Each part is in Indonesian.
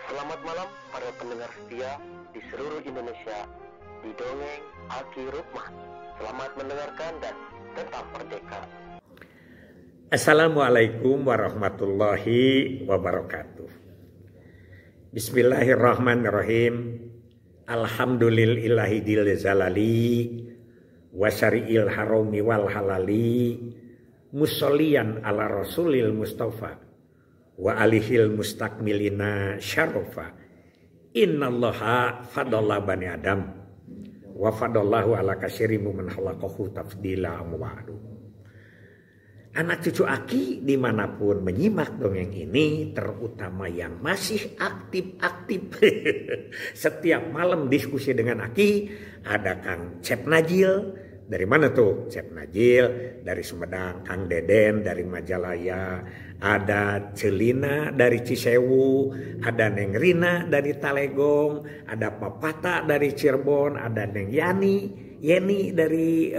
Selamat malam para pendengar setia di seluruh Indonesia di Dongeng Aki Rukman. Selamat mendengarkan dan tetap merdeka. Assalamualaikum warahmatullahi wabarakatuh. Bismillahirrahmanirrahim. Alhamdulillahi dil zalali wasyari'il harami wal halali musolliyan ala rasulil mustafa wa alihil mustakmilina syarafa. Innallaha fadalla bani adam wa fadallahu ala kasyirimu man khalaqahu tafdila amwa'adu. Anak cucu Aki dimanapun menyimak dongeng ini, terutama yang masih aktif-aktif setiap malam diskusi dengan Aki, ada Kang Cep Najil. Dari mana tuh Cep Najil? Dari Sumedang. Kang Deden dari Majalaya, ada Celina dari Cisewu, ada Neng Rina dari Talegong, ada Papata dari Cirebon, ada Neng Yeni dari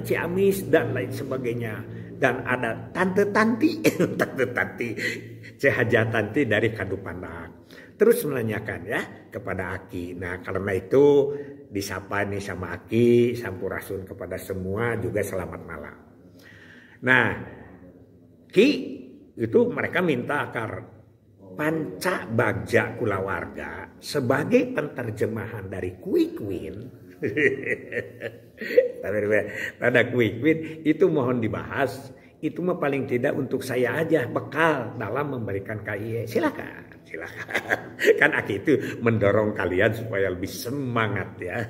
Ciamis dan lain sebagainya. Dan ada Tante Tanti Cehaja Tanti dari Kadupandang. Terus menanyakan ya kepada Aki. Nah karena itu disapa nih sama Aki, sampurasun kepada semua juga selamat malam. Nah Ki itu mereka minta akar panca bagja kulawarga sebagai penterjemahan dari Quick Win. Pada Quick Win itu mohon dibahas. Itu mah paling tidak untuk saya aja bekal dalam memberikan KIE. Silakan. Kan Aki itu mendorong kalian supaya lebih semangat ya.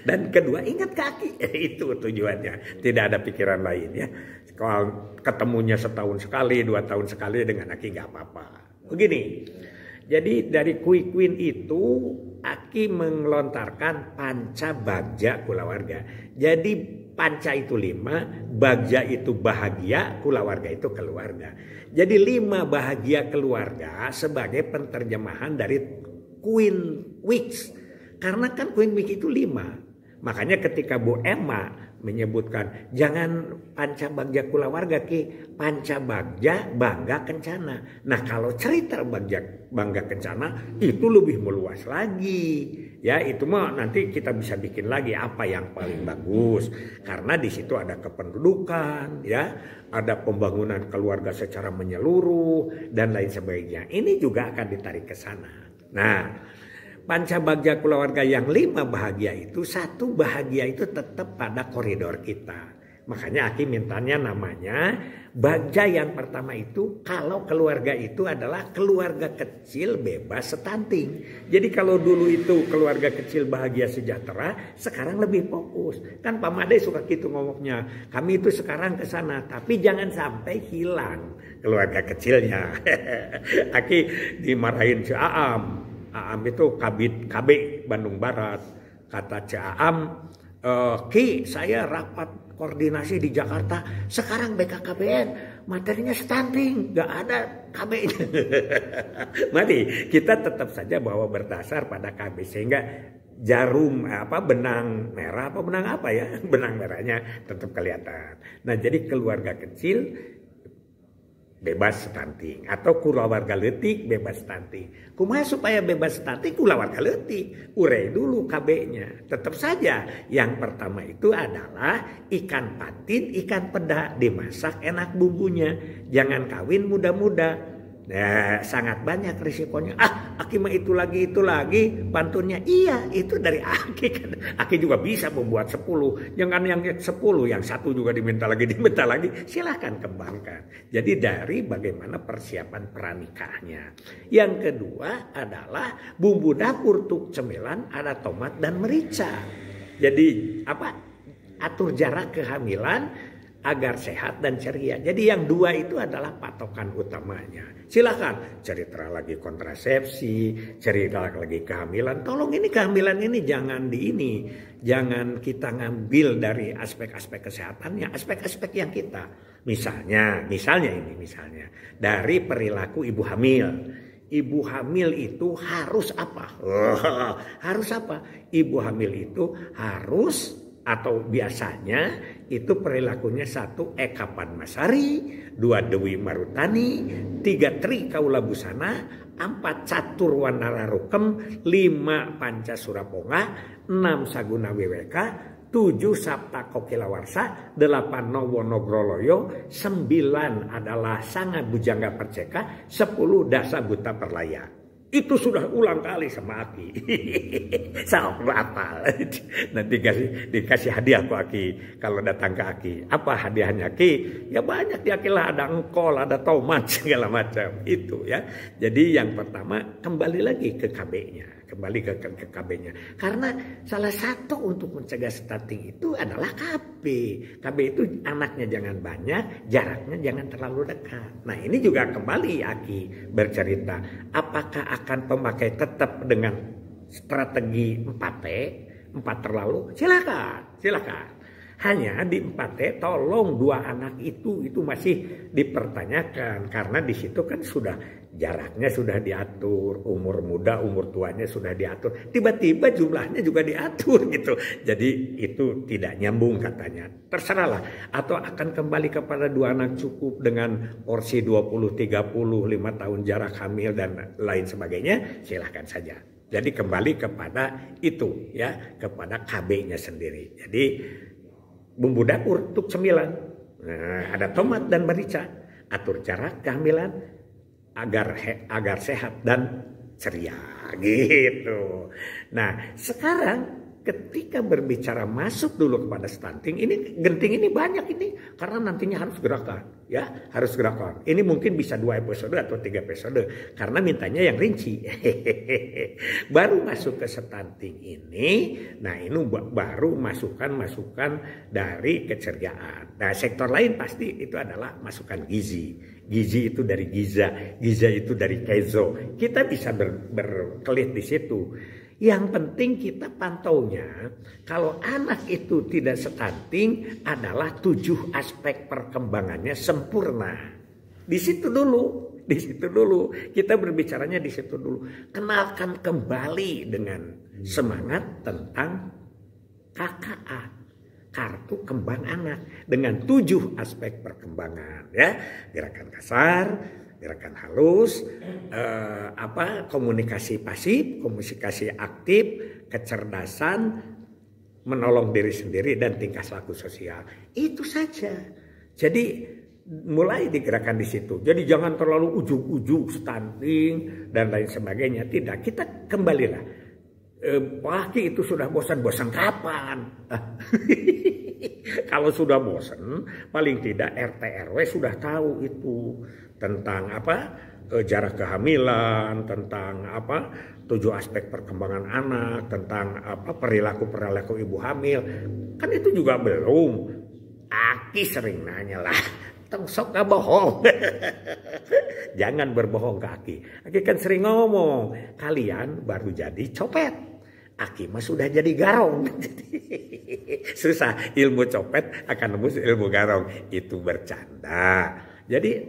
Dan kedua ingat ke Aki. Itu tujuannya. Tidak ada pikiran lain ya. Kalau ketemunya setahun sekali, 2 tahun sekali dengan Aki nggak apa-apa. Begini. Jadi dari Quick Win itu Aki mengelontarkan panca bagja kulawarga. Jadi panca itu 5, bagja itu bahagia, kulawarga itu keluarga. Jadi 5 bahagia keluarga sebagai penterjemahan dari Queen Weeks. Karena kan Queen Week itu 5. Makanya ketika Bu Emma menyebutkan jangan panca bagja kulawarga Ki, panca bagja bangga kencana. Nah kalau cerita bangga kencana itu lebih meluas lagi. Ya itu mah nanti kita bisa bikin lagi apa yang paling bagus. Karena di situ ada kependudukan, ya, ada pembangunan keluarga secara menyeluruh dan lain sebagainya. Ini juga akan ditarik ke sana. Nah, panca bagja keluarga yang 5 bahagia itu, 1 bahagia itu tetap pada koridor kita. Makanya Aki mintanya namanya bagja yang pertama itu kalau keluarga itu adalah keluarga kecil bebas stunting. Jadi kalau dulu itu keluarga kecil bahagia sejahtera, sekarang lebih fokus. Kan Pak Made suka gitu ngomongnya. Kami itu sekarang ke sana, tapi jangan sampai hilang keluarga kecilnya. Aki dimarahin si Aam. Aam itu KB Bandung Barat. Kata Aam, Ki saya rapat koordinasi di Jakarta. Sekarang BKKBN materinya stunting, gak ada KB-nya. Mari kita tetap saja bahwa berdasar pada KB sehingga jarum benang merah benang merahnya tetap kelihatan. Nah jadi keluarga kecil bebas stunting atau kulawarga leutik bebas stunting. Kumaha supaya bebas stunting kulawarga leutik? Urei dulu KB-nya. Tetap saja yang pertama itu adalah ikan patin, ikan peda dimasak enak bumbunya. Jangan kawin muda-muda. Nah, sangat banyak risikonya. Aki mah itu lagi pantunnya. Iya, itu dari Aki kan. Aki juga bisa membuat 10. Jangan yang 10, yang 1 juga diminta lagi. Silahkan kembangkan. Jadi dari bagaimana persiapan pranikahnya. Yang kedua adalah bumbu dapur tuk cemilan ada tomat dan merica. Jadi atur jarak kehamilan agar sehat dan ceria. Jadi yang 2 itu adalah patokan utamanya. Silakan cerita lagi kontrasepsi, cerita lagi kehamilan. Tolong ini kehamilan ini jangan kita ngambil dari aspek-aspek kesehatannya, aspek-aspek yang kita. Misalnya dari perilaku ibu hamil. Ibu hamil itu harus apa? Harus apa? Ibu hamil itu harus atau biasanya itu perilakunya 1 Eka Padmasari, 2 Dewi Marutani, 3 Tri Kaula Busana, 4 catur wanara rukem, 5 panca suraponga, 6 saguna WWK, 7 sabta kokilawarsa, 8 nowo nogroloyo, 9 adalah sanga bujangga perceka, 10 dasa buta perlaya. Itu sudah ulang kali sama Aki. Sok apa? Nanti dikasih hadiah ke Aki kalau datang ke Aki. Apa hadiahnya Aki? Ya banyak di Aki lah, ada engkol, ada tomat segala macam itu ya. Jadi yang pertama kembali lagi ke KB-nya. Kembali ke KB-nya. Karena salah satu untuk mencegah stunting itu adalah KB. KB itu anaknya jangan banyak, jaraknya jangan terlalu dekat. Nah ini juga kembali Aki bercerita. Apakah akan pemakai tetap dengan strategi 4T, 4 terlalu? Silakan. Hanya di 4T tolong 2 anak itu masih dipertanyakan. Karena di situ kan sudah jaraknya sudah diatur, umur muda, umur tuanya sudah diatur. Tiba-tiba jumlahnya juga diatur gitu. Jadi itu tidak nyambung katanya. Terserahlah. Atau akan kembali kepada 2 anak cukup dengan porsi 20, 30, 5 tahun jarak hamil dan lain sebagainya. Silahkan saja. Jadi kembali kepada itu ya, kepada KB-nya sendiri. Jadi bumbu dapur untuk 9. Nah, ada tomat dan merica. Atur jarak kehamilan agar sehat dan ceria gitu. Nah, sekarang ketika berbicara masuk dulu kepada stunting, ini genting ini banyak ini karena nantinya harus gerakan ya, harus gerakan. Ini mungkin bisa 2 episode atau 3 episode karena mintanya yang rinci. Baru masuk ke stunting ini, nah ini baru masukan dari keceriaan. Nah, sektor lain pasti itu adalah masukan gizi. Gizi itu dari giza itu dari kezo. Kita bisa berkelit di situ. Yang penting kita pantaunya kalau anak itu tidak stunting adalah 7 aspek perkembangannya sempurna. Di situ dulu kita berbicaranya di situ dulu. Kenalkan kembali dengan semangat tentang KKA, kartu kembang anak, dengan 7 aspek perkembangan ya. Gerakan kasar, gerakan halus, komunikasi pasif, komunikasi aktif, kecerdasan, menolong diri sendiri dan tingkah laku sosial. Itu saja. Jadi mulai digerakkan di situ. Jadi jangan terlalu ujug-ujug, stunting dan lain sebagainya. Tidak, kita kembalilah. Laki itu sudah bosan kapan? Kalau sudah bosan, paling tidak RT RW sudah tahu itu tentang jarak kehamilan, tentang 7 aspek perkembangan anak, tentang perilaku ibu hamil. Kan itu juga belum. Aki sering nanya lah, sok gak bohong. Jangan berbohong ke Aki. Aki kan sering ngomong, kalian baru jadi copet. Aki mah sudah jadi garong. Susah ilmu copet akan nembus ilmu garong. Itu bercanda. Jadi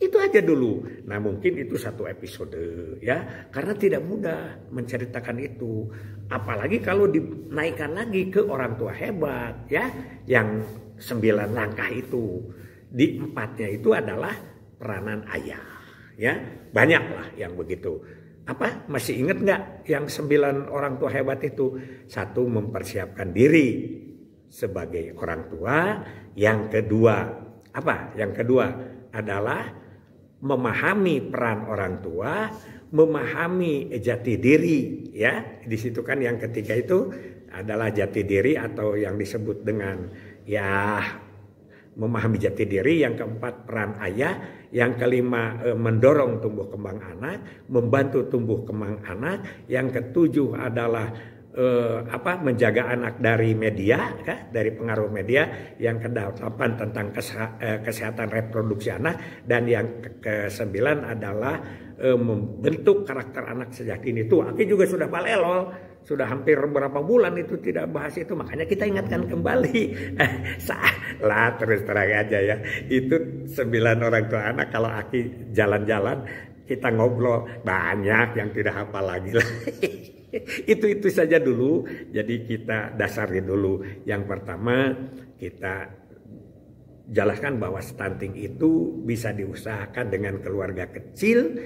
itu aja dulu. Nah mungkin itu 1 episode ya. Karena tidak mudah menceritakan itu. Apalagi kalau dinaikkan lagi ke orang tua hebat ya. Yang 9 langkah itu. Di 4-nya itu adalah peranan ayah. Ya banyaklah yang begitu. Masih ingat nggak yang 9 orang tua hebat itu? 1, mempersiapkan diri sebagai orang tua. Yang kedua, Yang kedua adalah memahami peran orang tua, memahami jati diri, ya. Di situ kan yang ketiga itu adalah jati diri atau yang disebut dengan memahami jati diri. Yang keempat peran ayah, yang kelima mendorong tumbuh kembang anak, membantu tumbuh kembang anak, yang ketujuh adalah menjaga anak dari media, dari pengaruh media, yang kedelapan tentang kesehatan reproduksi anak, dan yang kesembilan adalah membentuk karakter anak sejak dini. Tuh, Aki juga sudah palelol, sudah hampir beberapa bulan itu tidak bahas itu, makanya kita ingatkan kembali. Salah, terus terang aja ya, itu 9 orang tua anak. Kalau Aki jalan-jalan kita ngobrol, banyak yang tidak hafal lagi lah. Itu saja dulu. Jadi kita dasari dulu. Yang pertama kita jelaskan bahwa stunting itu bisa diusahakan dengan keluarga kecil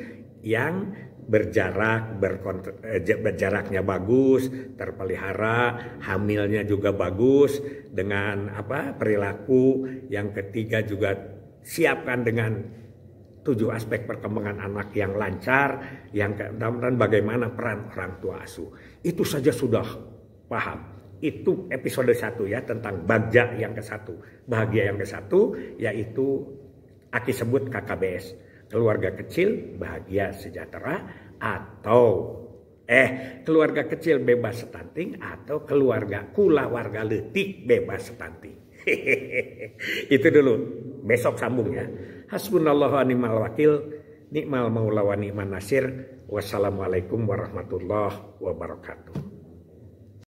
yang berjaraknya bagus, terpelihara, hamilnya juga bagus dengan perilaku. Yang ketiga juga siapkan dengan 7 aspek perkembangan anak yang lancar, yang kemudian bagaimana peran orang tua asuh. Itu saja sudah paham. Itu episode 1 ya, tentang bagja yang ke-1. Bahagia yang ke-1 yaitu Aki sebut KKBS. Keluarga kecil bahagia sejahtera, atau keluarga kecil bebas stunting, atau kulawarga leutik bebas stunting. Itu dulu, besok sambung ya. Hasbunallahu wa ni'mal wakil, ni'mal maula wa ni'man nasir. Wassalamualaikum warahmatullahi wabarakatuh.